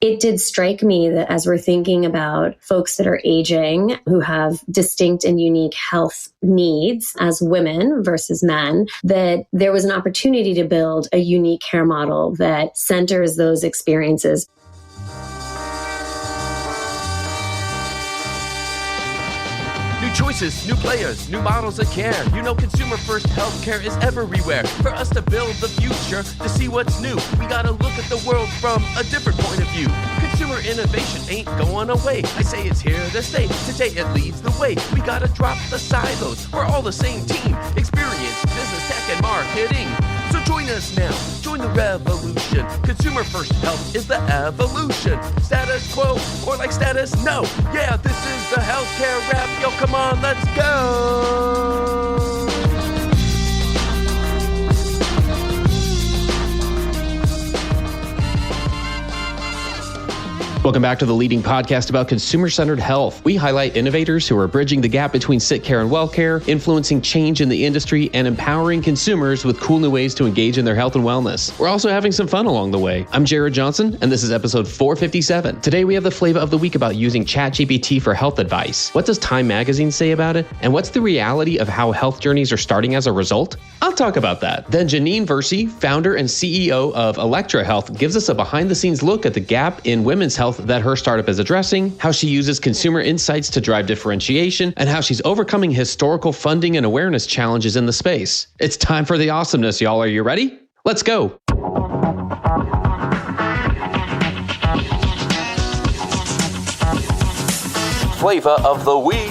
it did strike me that as we're thinking about folks that are aging who have distinct and unique health needs as women versus men, that there was an opportunity to build a unique care model that centers those experiences. New choices, new players, new models of care. You know consumer first healthcare is everywhere. For us to build the future, to see what's new, we gotta look at the world from a different point of view. Consumer innovation ain't going away. I say it's here to stay. Today it leads the way. We gotta drop the silos. We're all the same team. Experience, business, tech, and marketing. So join us now. Join the revolution. Consumer first health is the evolution. Status quo or like status no. Yeah, this is the healthcare rap. Yo, come on, let's go. Welcome back to the leading podcast about consumer-centered health. We highlight innovators who are bridging the gap between sick care and well care, influencing change in the industry, and empowering consumers with cool new ways to engage in their health and wellness. We're also having some fun along the way. I'm Jared Johnson, and this is episode 457. Today we have the flavor of the week about using ChatGPT for health advice. What does Time Magazine say about it? And what's the reality of how health journeys are starting as a result? I'll talk about that. Then Jannine Versi, founder and CEO of Elektra Health, gives us a behind-the-scenes look at the gap in women's health that her startup is addressing, how she uses consumer insights to drive differentiation, and how she's overcoming historical funding and awareness challenges in the space. It's time for the awesomeness, y'all. Are you ready? Let's go. Flavor of the week.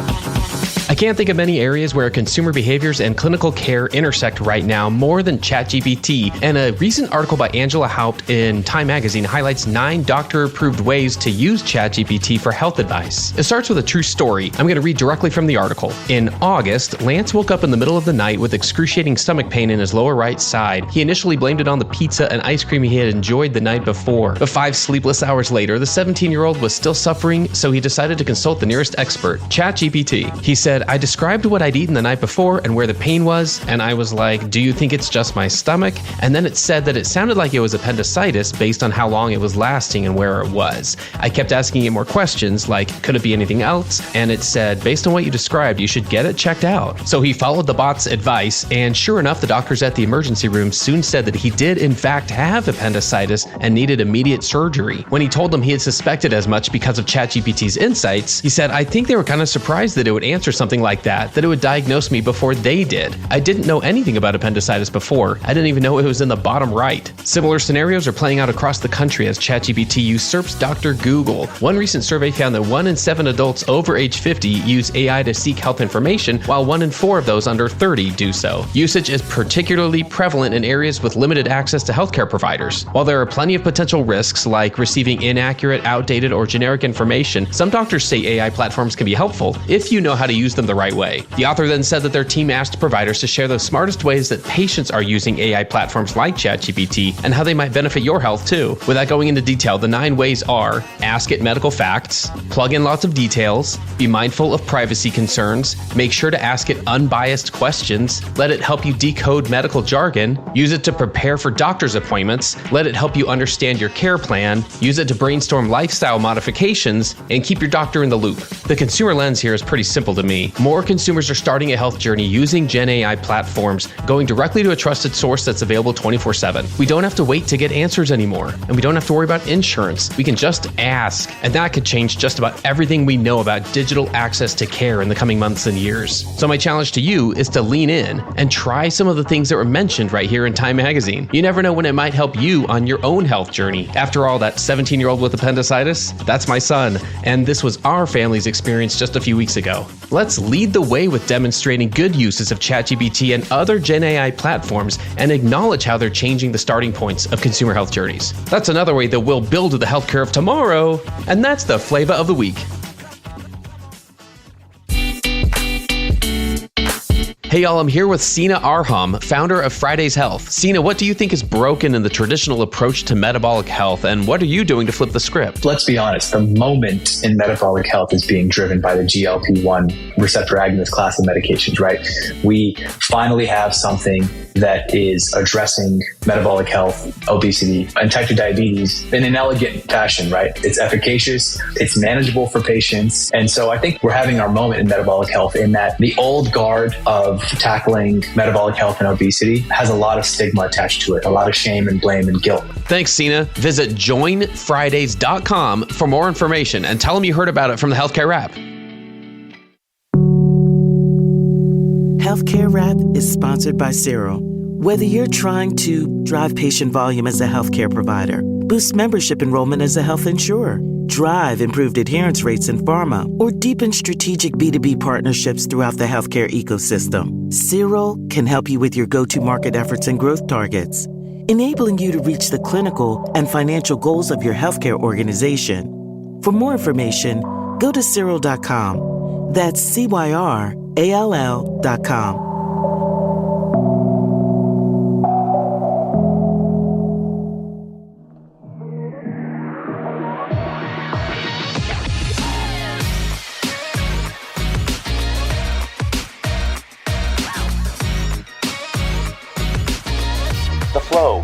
I can't think of many areas where consumer behaviors and clinical care intersect right now more than ChatGPT, and a recent article by Angela Haupt in Time Magazine highlights 9 doctor-approved ways to use ChatGPT for health advice. It starts with a true story. I'm going to read directly from the article. In August, Lance woke up in the middle of the night with excruciating stomach pain in his lower right side. He initially blamed it on the pizza and ice cream he had enjoyed the night before. But 5 sleepless hours later, the 17-year-old was still suffering, so he decided to consult the nearest expert, ChatGPT. He said, I described what I'd eaten the night before and where the pain was, and I was like, do you think it's just my stomach? And then it said that it sounded like it was appendicitis based on how long it was lasting and where it was. I kept asking it more questions like, could it be anything else? And it said, based on what you described, you should get it checked out. So he followed the bot's advice, and sure enough, the doctors at the emergency room soon said that he did in fact have appendicitis and needed immediate surgery. When he told them he had suspected as much because of ChatGPT's insights, he said, I think they were kind of surprised that it would answer something like that it would diagnose me before they did. I didn't know anything about appendicitis before. I didn't even know it was in the bottom right. Similar scenarios are playing out across the country as ChatGPT usurps Dr. Google. One recent survey found that 1 in 7 adults over age 50 use AI to seek health information, while 1 in 4 of those under 30 do so. Usage is particularly prevalent in areas with limited access to healthcare providers. While there are plenty of potential risks like receiving inaccurate, outdated, or generic information, some doctors say AI platforms can be helpful if you know how to use them the right way. The author then said that their team asked providers to share the smartest ways that patients are using AI platforms like ChatGPT and how they might benefit your health too. Without going into detail, the 9 ways are: ask it medical facts, plug in lots of details, be mindful of privacy concerns, make sure to ask it unbiased questions, let it help you decode medical jargon, use it to prepare for doctor's appointments, let it help you understand your care plan, use it to brainstorm lifestyle modifications, and keep your doctor in the loop. The consumer lens here is pretty simple to me. More consumers are starting a health journey using Gen AI platforms, going directly to a trusted source that's available 24/7. We don't have to wait to get answers anymore, and we don't have to worry about insurance. We can just ask, and that could change just about everything we know about digital access to care in the coming months and years. So my challenge to you is to lean in and try some of the things that were mentioned right here in Time Magazine. You never know when it might help you on your own health journey. After all, that 17-year-old with appendicitis, that's my son, and this was our family's experience just a few weeks ago. Let's lead the way with demonstrating good uses of ChatGPT and other Gen AI platforms and acknowledge how they're changing the starting points of consumer health journeys. That's another way that we'll build the healthcare of tomorrow, and that's the flavor of the week. Hey y'all, I'm here with Sina Arham, founder of Fridays Health. Sina, what do you think is broken in the traditional approach to metabolic health, and what are you doing to flip the script? Let's be honest, the moment in metabolic health is being driven by the GLP-1 receptor agonist class of medications, right? We finally have something that is addressing metabolic health, obesity, and type 2 diabetes in an elegant fashion, right? It's efficacious, it's manageable for patients. And so I think we're having our moment in metabolic health in that the old guard of tackling metabolic health and obesity has a lot of stigma attached to it, a lot of shame and blame and guilt. Thanks, Sina. Visit joinfridays.com for more information and tell them you heard about it from the Healthcare Rap. Healthcare Rap is sponsored by Cyril. Whether you're trying to drive patient volume as a healthcare provider, boost membership enrollment as a health insurer, drive improved adherence rates in pharma, or deepen strategic B2B partnerships throughout the healthcare ecosystem, Cyril can help you with your go-to market efforts and growth targets, enabling you to reach the clinical and financial goals of your healthcare organization. For more information, go to Cyril.com. That's CYRALL.com. The flow.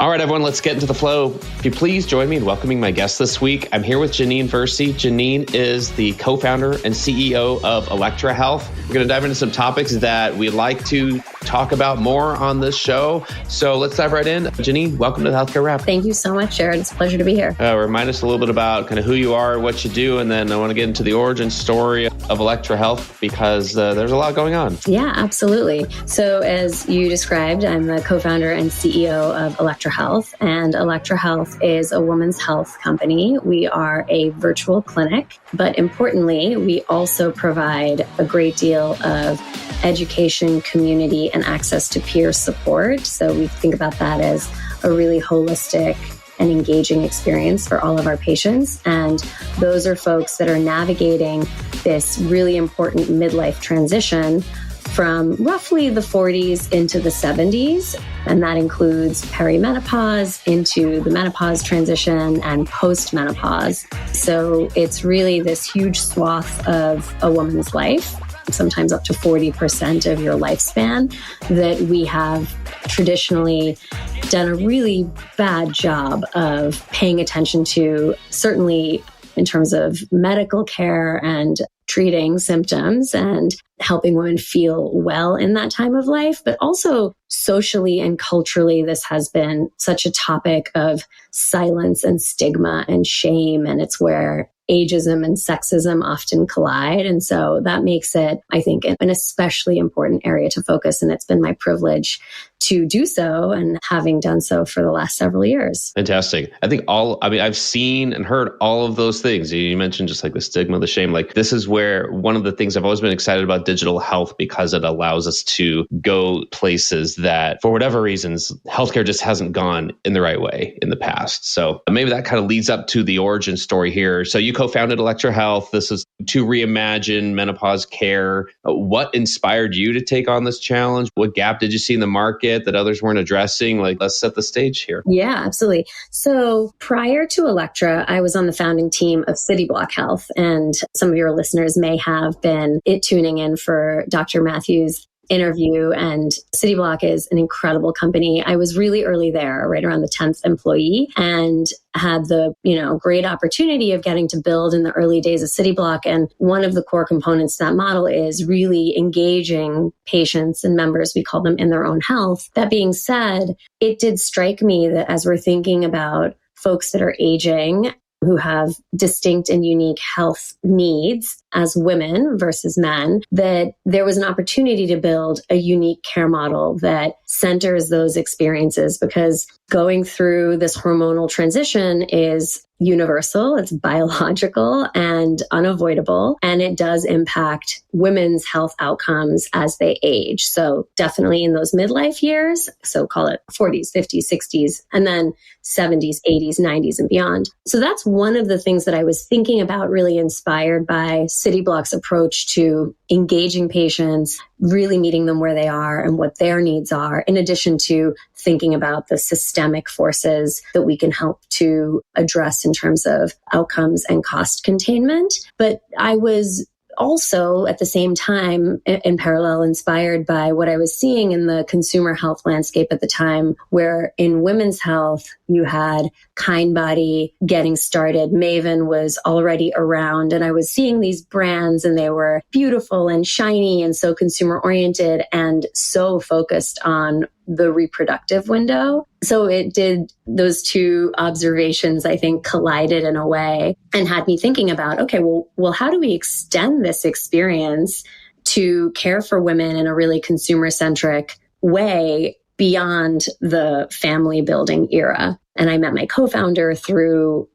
All right, everyone, let's get into the flow. If you please join me in welcoming my guest this week. I'm here with Jannine Versi. Jannine is the co-founder and CEO of Elektra Health. We're going to dive into some topics that we'd like to talk about more on this show. So let's dive right in. Jannine, welcome to the Healthcare Rap. Thank you so much, Jared. It's a pleasure to be here. Remind us a little bit about kind of who you are, what you do, and then I want to get into the origin story of Elektra Health because there's a lot going on. Yeah, absolutely. So as you described, I'm the co-founder and CEO of Elektra Health, and Elektra Health is a women's health company. We are a virtual clinic, but importantly, we also provide a great deal of education, community, and access to peer support. So we think about that as a really holistic and engaging experience for all of our patients. And those are folks that are navigating this really important midlife transition from roughly the 40s into the 70s. And that includes perimenopause into the menopause transition and post-menopause. So it's really this huge swath of a woman's life, sometimes up to 40% of your lifespan, that we have traditionally done a really bad job of paying attention to, certainly in terms of medical care and treating symptoms and helping women feel well in that time of life. But also socially and culturally, this has been such a topic of silence and stigma and shame. And it's where ageism and sexism often collide. And so that makes it, I think, an especially important area to focus. And it's been my privilege to do so and having done so for the last several years. Fantastic. I think I've seen and heard all of those things. You mentioned just like the stigma, the shame, like this is where one of the things I've always been excited about digital health, because it allows us to go places that for whatever reasons, healthcare just hasn't gone in the right way in the past. So maybe that kind of leads up to the origin story here. So you co-founded Elektra Health. This is to reimagine menopause care. What inspired you to take on this challenge? What gap did you see in the market that others weren't addressing? Like, let's set the stage here. Yeah, absolutely. So prior to Elektra, I was on the founding team of CityBlock Health. And some of your listeners may have been tuning in for Dr. Matthews' interview. And CityBlock is an incredible company. I was really early there, right around the 10th employee, and had the, great opportunity of getting to build in the early days of CityBlock. And one of the core components to that model is really engaging patients and members, we call them, in their own health. That being said, it did strike me that as we're thinking about folks that are aging, who have distinct and unique health needs as women versus men, that there was an opportunity to build a unique care model that centers those experiences, because going through this hormonal transition is universal, it's biological and unavoidable, and it does impact women's health outcomes as they age. So definitely in those midlife years, so call it 40s, 50s, 60s, and then 70s, 80s, 90s, and beyond. So that's one of the things that I was thinking about, really inspired by City Block's approach to engaging patients, really meeting them where they are and what their needs are, in addition to thinking about the systemic forces that we can help to address in terms of outcomes and cost containment. But I was also at the same time in parallel inspired by what I was seeing in the consumer health landscape at the time, where in women's health, you had Kindbody getting started. Maven was already around, and I was seeing these brands and they were beautiful and shiny and so consumer oriented and so focused on the reproductive window. So it did, those two observations, I think, collided in a way and had me thinking about, okay, well, how do we extend this experience to care for women in a really consumer-centric way beyond the family building era? And I met my co-founder through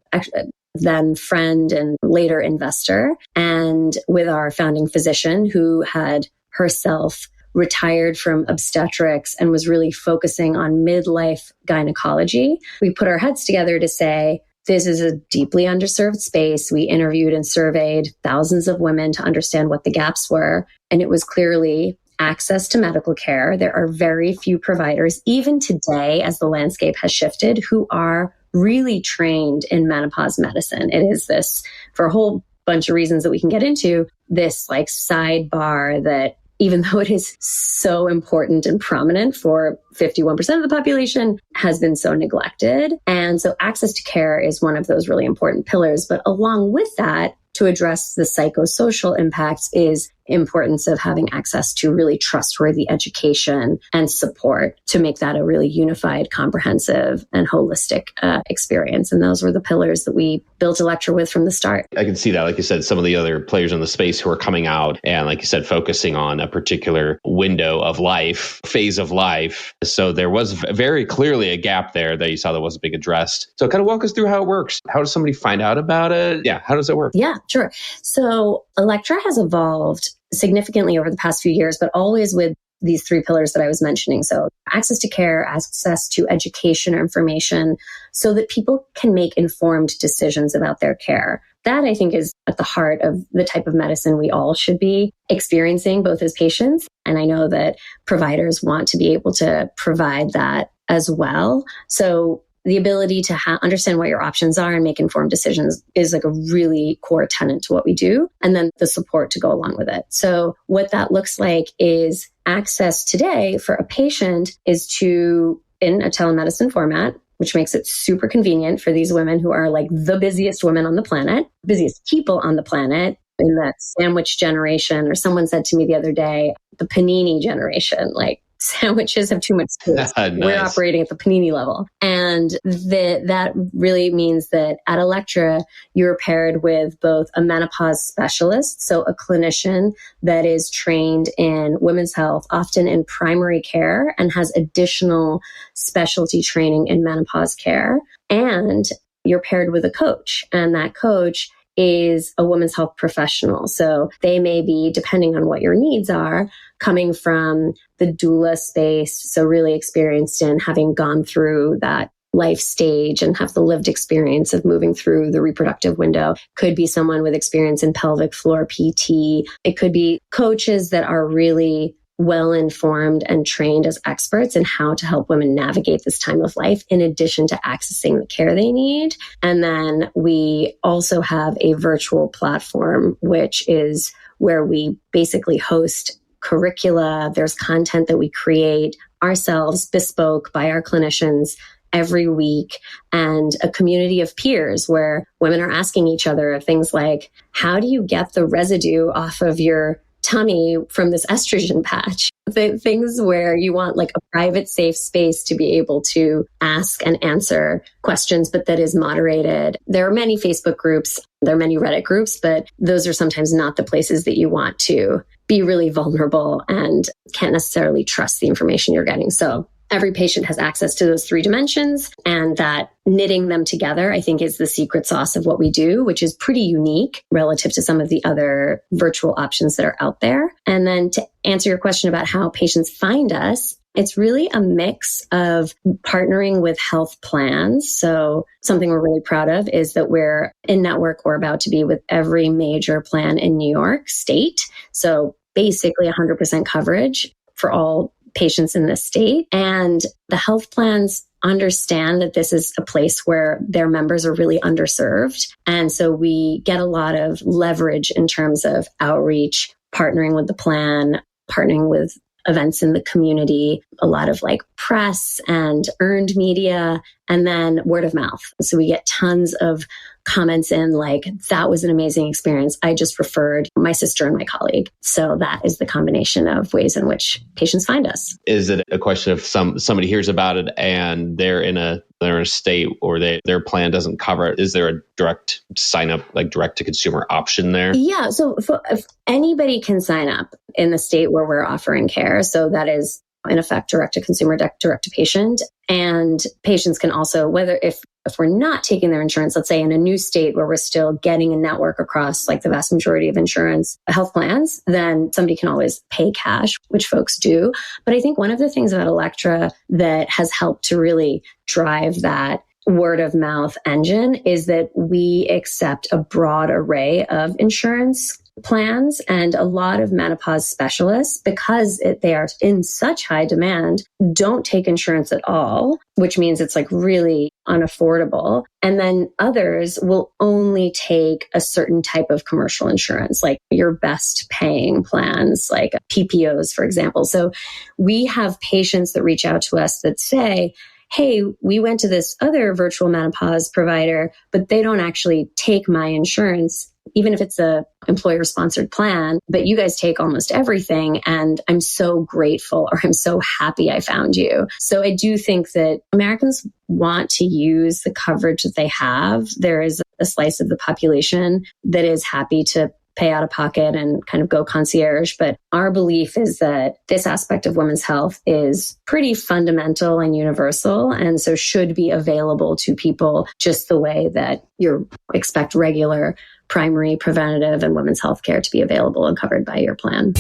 then friend and later investor, and with our founding physician who had herself retired from obstetrics and was really focusing on midlife gynecology. We put our heads together to say, this is a deeply underserved space. We interviewed and surveyed thousands of women to understand what the gaps were. And it was clearly access to medical care. There are very few providers, even today, as the landscape has shifted, who are really trained in menopause medicine. It is this, for a whole bunch of reasons that we can get into, this like sidebar that even though it is so important and prominent for 51% of the population, has been so neglected. And so access to care is one of those really important pillars. But along with that, to address the psychosocial impacts is importance of having access to really trustworthy education and support to make that a really unified, comprehensive, and holistic experience. And those were the pillars that we built Elektra with from the start. I can see that, like you said, some of the other players in the space who are coming out and, like you said, focusing on a particular window of life, phase of life. So there was very clearly a gap there that you saw that wasn't being addressed. So kind of walk us through how it works. How does somebody find out about it? Yeah, how does it work? Yeah, sure. So Elektra has evolved significantly over the past few years, but always with these three pillars that I was mentioning. So access to care, access to education or information, so that people can make informed decisions about their care. That, I think, is at the heart of the type of medicine we all should be experiencing, both as patients. And I know that providers want to be able to provide that as well. So the ability to understand what your options are and make informed decisions is like a really core tenet to what we do. And then the support to go along with it. So what that looks like is access today for a patient is to, in a telemedicine format, which makes it super convenient for these women who are like the busiest women on the planet, busiest people on the planet, in that sandwich generation. Or someone said to me the other day, the panini generation, like, sandwiches have too much space. Nice. We're operating at the panini level. And that really means that at Elektra, you're paired with both a menopause specialist, so a clinician that is trained in women's health, often in primary care, and has additional specialty training in menopause care. And you're paired with a coach, and that coach is a women's health professional. So they may be, depending on what your needs are, coming from the doula space, so really experienced in having gone through that life stage and have the lived experience of moving through the reproductive window. Could be someone with experience in pelvic floor PT. It could be coaches that are really well-informed and trained as experts in how to help women navigate this time of life, in addition to accessing the care they need. And then we also have a virtual platform, which is where we basically host curricula. There's content that we create ourselves, bespoke by our clinicians every week, and a community of peers where women are asking each other things like, how do you get the residue off of your tummy from this estrogen patch? The things where you want like a private, safe space to be able to ask and answer questions, but that is moderated. There are many Facebook groups, there are many Reddit groups, but those are sometimes not the places that you want to be really vulnerable and can't necessarily trust the information you're getting. So every patient has access to those three dimensions, and that knitting them together, I think, is the secret sauce of what we do, which is pretty unique relative to some of the other virtual options that are out there. And then to answer your question about how patients find us, it's really a mix of partnering with health plans. So something we're really proud of is that we're in network or about to be with every major plan in New York State. So basically 100% coverage for all patients in this state. And the health plans understand that this is a place where their members are really underserved. And so we get a lot of leverage in terms of outreach, partnering with the plan, partnering with events in the community, a lot of like press and earned media, and then word of mouth. So we get tons of comments in like, that was an amazing experience. I just referred my sister and my colleague. So that is the combination of ways in which patients find us. Is it a question of somebody hears about it and they're in a state or their plan doesn't cover it? Is there a direct sign up, like direct to consumer option there? Yeah. So if anybody can sign up in the state where we're offering care. So that is in effect direct to consumer, direct to patient. And patients can also, whether if we're not taking their insurance, let's say in a new state where we're still getting a network across like the vast majority of insurance health plans, then somebody can always pay cash, which folks do. But I think one of the things about Elektra that has helped to really drive that word of mouth engine is that we accept a broad array of insurance plans, and a lot of menopause specialists, because they are in such high demand, don't take insurance at all, which means it's like really unaffordable. And then others will only take a certain type of commercial insurance, like your best paying plans, like PPOs, for example. So we have patients that reach out to us that say, hey, we went to this other virtual menopause provider, but they don't actually take my insurance, even if it's a employer-sponsored plan, but you guys take almost everything. And I'm so grateful, or I'm so happy I found you. So I do think that Americans want to use the coverage that they have. There is a slice of the population that is happy to pay out of pocket and kind of go concierge. But our belief is that this aspect of women's health is pretty fundamental and universal, and so should be available to people just the way that you expect regular primary, preventative, and women's health care to be available and covered by your plan.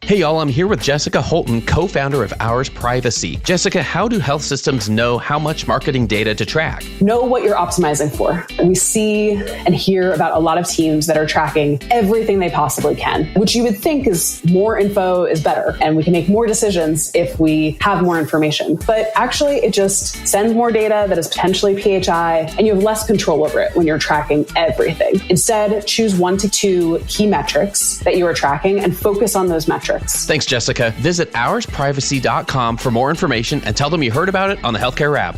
Hey y'all, I'm here with Jessica Holton, co-founder of Ours Privacy. Jessica, how do health systems know how much marketing data to track? Know what you're optimizing for. We see and hear about a lot of teams that are tracking everything they possibly can, which you would think is more info is better, and we can make more decisions if we have more information. But actually, it just sends more data that is potentially PHI, and you have less control over it when you're tracking everything. Instead, choose 1 to 2 key metrics that you are tracking and focus on those metrics. Thanks, Jessica. Visit oursprivacy.com for more information and tell them you heard about it on the Healthcare Wrap.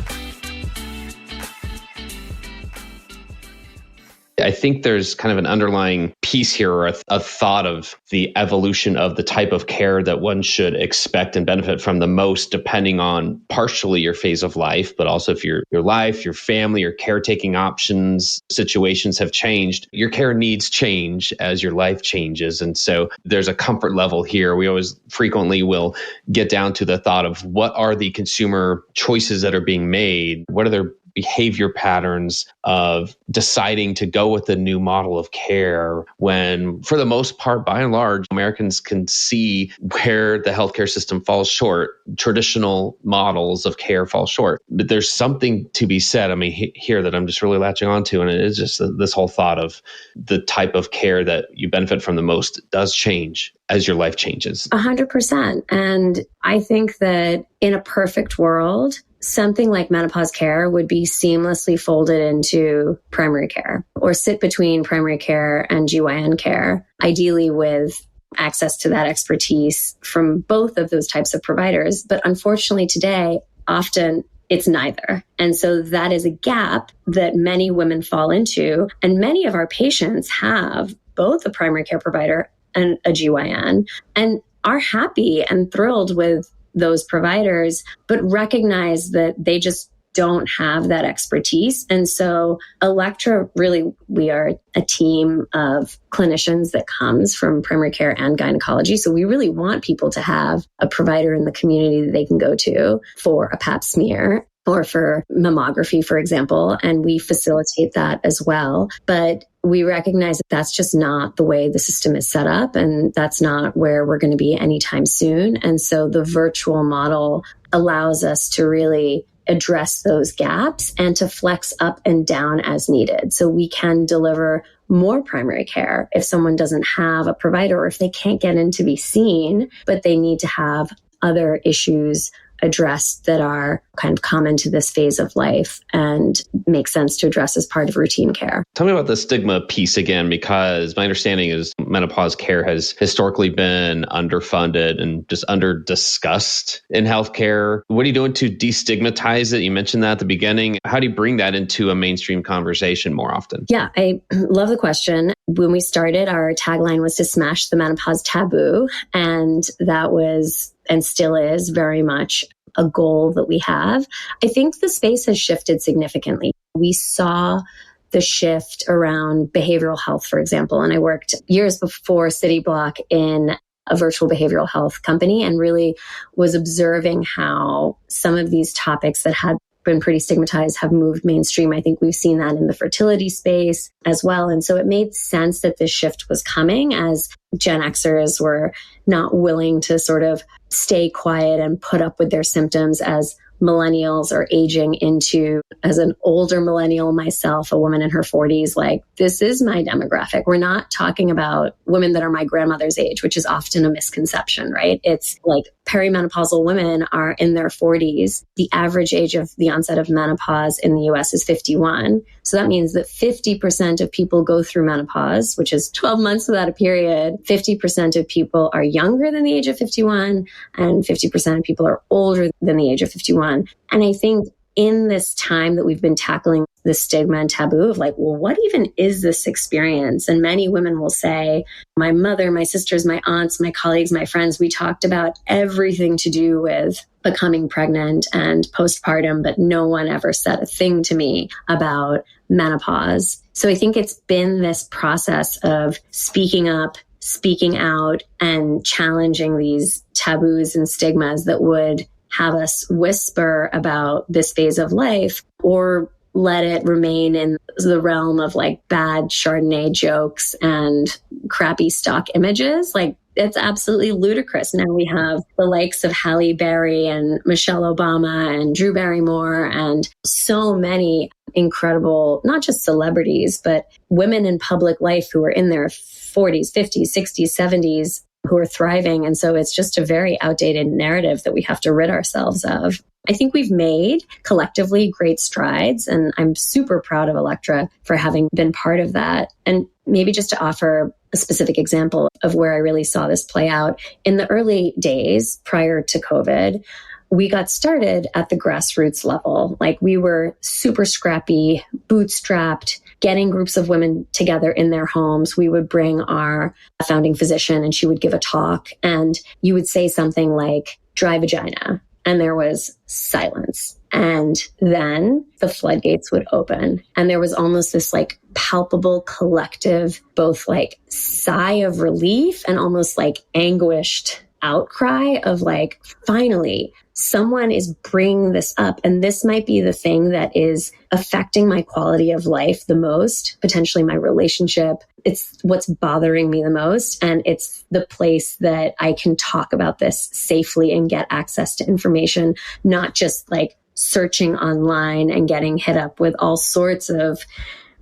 I think there's kind of an underlying piece here, or a thought of the evolution of the type of care that one should expect and benefit from the most, depending on partially your phase of life, but also if your life, your family, your caretaking options, situations have changed. Your care needs change as your life changes. And so there's a comfort level here. We always frequently will get down to the thought of what are the consumer choices that are being made? What are their behavior patterns of deciding to go with a new model of care when, for the most part, by and large, Americans can see where the healthcare system falls short. Traditional models of care fall short. But there's something to be said, here that I'm just really latching onto, and it is just this whole thought of the type of care that you benefit from the most does change as your life changes. 100%. And I think that in a perfect world, something like menopause care would be seamlessly folded into primary care or sit between primary care and GYN care, ideally with access to that expertise from both of those types of providers. But unfortunately today, often it's neither. And so that is a gap that many women fall into. And many of our patients have both a primary care provider and a GYN and are happy and thrilled with those providers, but recognize that they just don't have that expertise. And so Elektra, really, we are a team of clinicians that comes from primary care and gynecology. So we really want people to have a provider in the community that they can go to for a pap smear or for mammography, for example. And we facilitate that as well. But we recognize that that's just not the way the system is set up. And that's not where we're going to be anytime soon. And so the virtual model allows us to really address those gaps and to flex up and down as needed. So we can deliver more primary care if someone doesn't have a provider or if they can't get in to be seen, but they need to have other issues addressed that are kind of common to this phase of life and make sense to address as part of routine care. Tell me about the stigma piece again, because my understanding is menopause care has historically been underfunded and just under-discussed in healthcare. What are you doing to destigmatize it? You mentioned that at the beginning. How do you bring that into a mainstream conversation more often? Yeah, I love the question. When we started, our tagline was to smash the menopause taboo. And that was, and still is, very much a goal that we have. I think the space has shifted significantly. We saw the shift around behavioral health, for example. And I worked years before City Block in a virtual behavioral health company and really was observing how some of these topics that had been pretty stigmatized have moved mainstream. I think we've seen that in the fertility space as well. And so it made sense that this shift was coming as Gen Xers were not willing to sort of stay quiet and put up with their symptoms as millennials are aging into, as an older millennial myself, a woman in her 40s, like, this is my demographic. We're not talking about women that are my grandmother's age, which is often a misconception, right? It's like perimenopausal women are in their 40s. The average age of the onset of menopause in the US is 51. So that means that 50% of people go through menopause, which is 12 months without a period. 50% of people are younger than the age of 51, and 50% of people are older than the age of 51. And I think in this time that we've been tackling the stigma and taboo of like, well, what even is this experience? And many women will say, my mother, my sisters, my aunts, my colleagues, my friends, we talked about everything to do with becoming pregnant and postpartum, but no one ever said a thing to me about menopause. So I think it's been this process of speaking up, speaking out, and challenging these taboos and stigmas that would have us whisper about this phase of life or let it remain in the realm of like bad Chardonnay jokes and crappy stock images. Like, it's absolutely ludicrous. Now we have the likes of Halle Berry and Michelle Obama and Drew Barrymore and so many incredible, not just celebrities, but women in public life who are in their 40s, 50s, 60s, 70s, who are thriving. And so it's just a very outdated narrative that we have to rid ourselves of. I think we've made collectively great strides, and I'm super proud of Elektra for having been part of that. And maybe just to offer a specific example of where I really saw this play out. In the early days prior to COVID, we got started at the grassroots level. Like, we were super scrappy, bootstrapped, getting groups of women together in their homes. We would bring our founding physician and she would give a talk, and you would say something like, dry vagina. And there was silence. And then the floodgates would open. And there was almost this like palpable collective, both like sigh of relief and almost like anguished outcry of like, finally, someone is bringing this up. And this might be the thing that is affecting my quality of life the most, potentially my relationship. It's what's bothering me the most. And it's the place that I can talk about this safely and get access to information, not just like searching online and getting hit up with all sorts of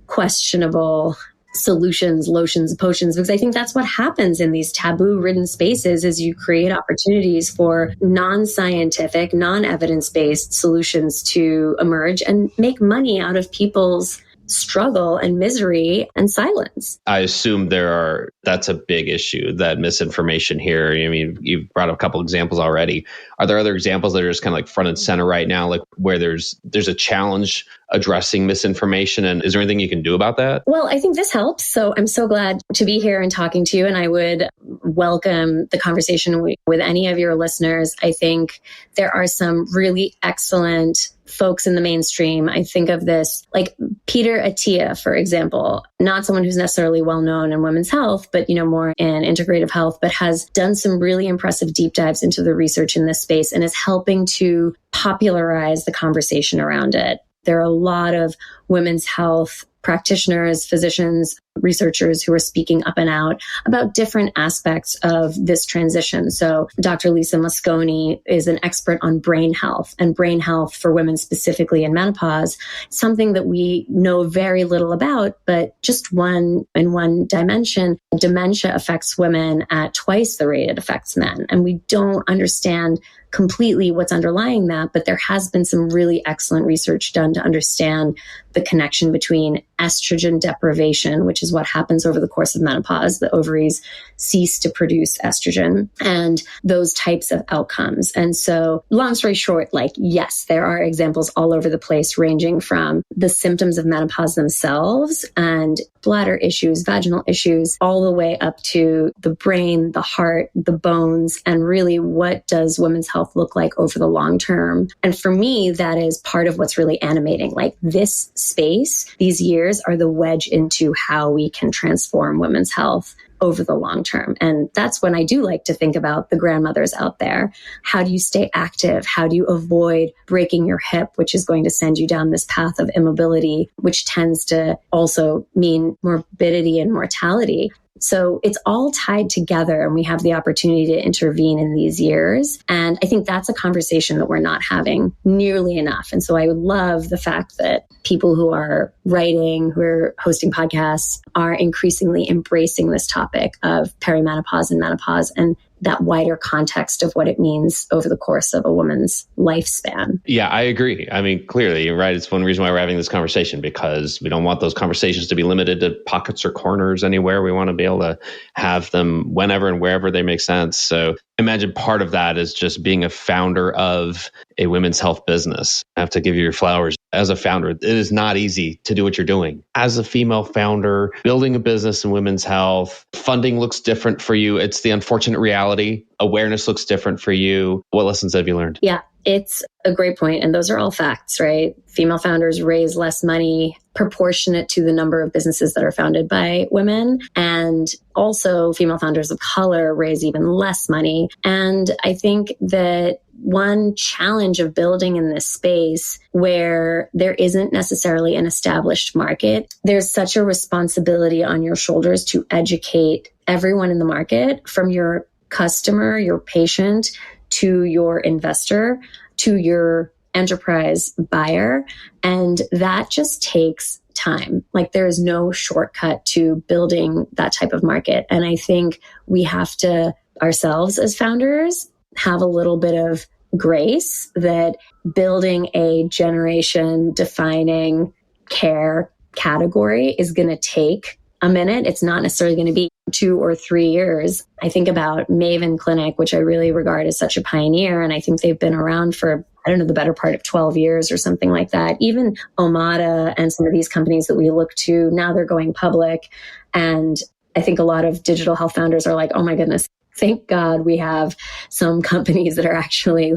questionable solutions, lotions, potions, because I think that's what happens in these taboo-ridden spaces is you create opportunities for non-scientific, non-evidence-based solutions to emerge and make money out of people's struggle and misery and silence. I assume that's a big issue, that misinformation here. I mean, you've brought up a couple examples already. Are there other examples that are just kind of like front and center right now, like where there's a challenge addressing misinformation? And is there anything you can do about that? Well, I think this helps. So I'm so glad to be here and talking to you. And I would welcome the conversation with any of your listeners. I think there are some really excellent folks in the mainstream. I think of this like Peter Attia, for example, not someone who's necessarily well known in women's health, but, more in integrative health, but has done some really impressive deep dives into the research in this space and is helping to popularize the conversation around it. There are a lot of women's health practitioners, physicians, researchers who are speaking up and out about different aspects of this transition. So Dr. Lisa Mosconi is an expert on brain health, and brain health for women specifically in menopause, something that we know very little about, but just in one dimension, dementia affects women at twice the rate it affects men. And we don't understand completely what's underlying that, but there has been some really excellent research done to understand the connection between estrogen deprivation, which is what happens over the course of menopause. The ovaries cease to produce estrogen and those types of outcomes. And so long story short, yes, there are examples all over the place, ranging from the symptoms of menopause themselves and bladder issues, vaginal issues, all the way up to the brain, the heart, the bones, and really what does women's health look like over the long term. And for me, that is part of what's really animating. This space, these years are the wedge into how we can transform women's health over the long term. And that's when I do like to think about the grandmothers out there. How do you stay active? How do you avoid breaking your hip, which is going to send you down this path of immobility, which tends to also mean morbidity and mortality? So it's all tied together, and we have the opportunity to intervene in these years. And I think that's a conversation that we're not having nearly enough. And so I would love the fact that people who are writing, who are hosting podcasts, are increasingly embracing this topic of perimenopause and menopause and that wider context of what it means over the course of a woman's lifespan. Yeah, I agree. I mean, clearly, you're right. It's one reason why we're having this conversation, because we don't want those conversations to be limited to pockets or corners anywhere. We want to be able to have them whenever and wherever they make sense. So imagine part of that is just being a founder of a women's health business. I have to give you your flowers. As a founder, it is not easy to do what you're doing. As a female founder, building a business in women's health, funding looks different for you. It's the unfortunate reality. Awareness looks different for you. What lessons have you learned? Yeah, it's a great point. And those are all facts, right? Female founders raise less money proportionate to the number of businesses that are founded by women. And also female founders of color raise even less money. And I think that one challenge of building in this space where there isn't necessarily an established market, there's such a responsibility on your shoulders to educate everyone in the market, from your customer, your patient, to your investor, to your enterprise buyer. And that just takes time. There is no shortcut to building that type of market. And I think we have to, ourselves as founders, have a little bit of grace that building a generation defining care category is going to take a minute. It's not necessarily going to be 2 or 3 years. I think about Maven Clinic, which I really regard as such a pioneer. And I think they've been around for, the better part of 12 years or something like that. Even Omada and some of these companies that we look to, now they're going public. And I think a lot of digital health founders are like, oh my goodness, thank God we have some companies that are actually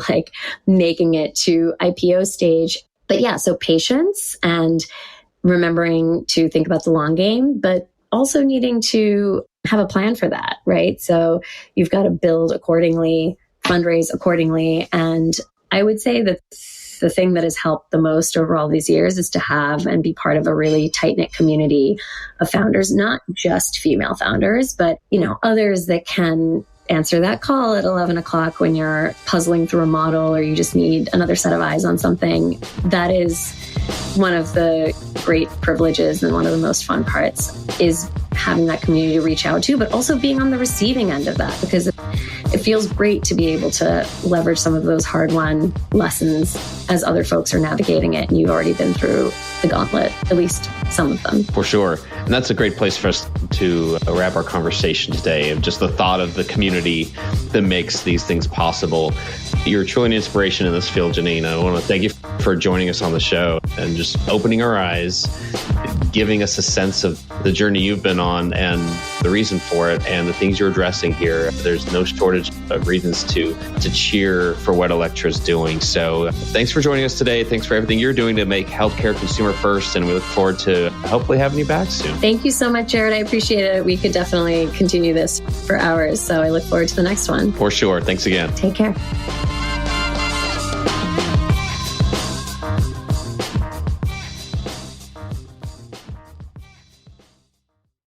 making it to IPO stage. But yeah, so patience and remembering to think about the long game, but also needing to have a plan for that, right? So you've got to build accordingly, fundraise accordingly. And I would say that the thing that has helped the most over all these years is to have and be part of a really tight-knit community of founders, not just female founders, but, others that can answer that call at 11 o'clock when you're puzzling through a model or you just need another set of eyes on something. That is one of the great privileges and one of the most fun parts, is having that community to reach out to, but also being on the receiving end of that, because it feels great to be able to leverage some of those hard-won lessons as other folks are navigating it. And you've already been through the gauntlet, at least some of them. For sure. And that's a great place for us to wrap our conversation today, of just the thought of the community that makes these things possible. You're truly an inspiration in this field, Jannine. I want to thank you for joining us on the show and just opening our eyes, giving us a sense of the journey you've been on and the reason for it and the things you're addressing here. There's no shortage of reasons to cheer for what Elektra is doing. So thanks for joining us today. Thanks for everything you're doing to make healthcare consumer first. And we look forward to hopefully having you back soon. Thank you so much, Jared. I appreciate it. We could definitely continue this for hours. So I look forward to the next one. For sure. Thanks again. Take care.